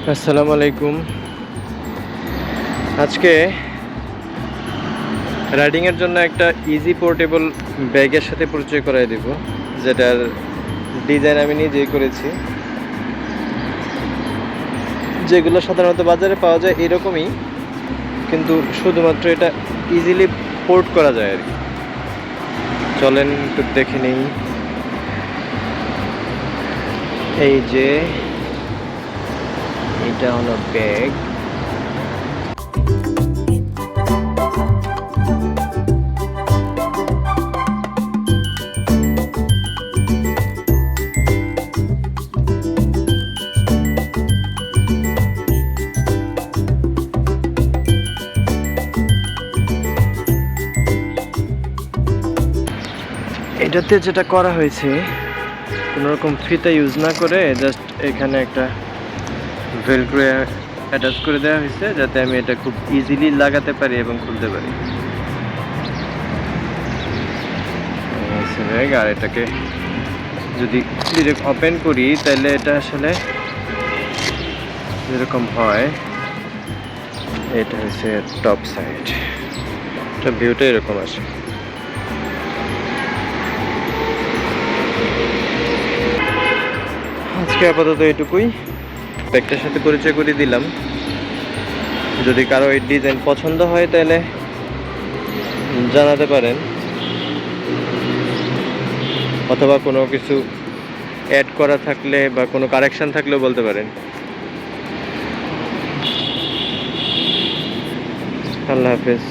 আসসালামু আলাইকুম। আজকে রাইডিংয়ের জন্য একটা ইজি পোর্টেবল ব্যাগের সাথে পরিচয় করাই দেব, যেটার ডিজাইন আমি নিজেই করেছি। যেগুলো সাধারণত বাজারে পাওয়া যায় এরকমই, কিন্তু শুধুমাত্র এটা ইজিলি পোর্ট করা যায় আর কি। চলেন একটু দেখে নেই। এই যে এটা হলো ব্যাগ। এটাতে যেটা করা হয়েছে, কোনোরকম ফিতা ইউজ না করে জাস্ট এখানে একটা ভেলক্রো অ্যাটাচ করে দেওয়া হয়েছে, যাতে আমি এটা খুব ইজিলি লাগাতে পারি এবং খুলতে পারি। আর এটাকে যদি ডিরেক্ট ওপেন করি তাহলে এটা আসলে যেরকম হয়, এটা হচ্ছে টপ সাইড, এটা ভিউটা এরকম আসে। আজকে আপাতত এটুকুই, ব্যাগটার সাথে পরিচয় করে দিলাম। যদি কারো এই ডিজাইন পছন্দ হয় তাহলে জানাতে পারেন, অথবা কোনো কিছু অ্যাড করা থাকলে বা কোনো কারেকশন থাকলেও বলতে পারেন। আল্লাহ হাফেজ।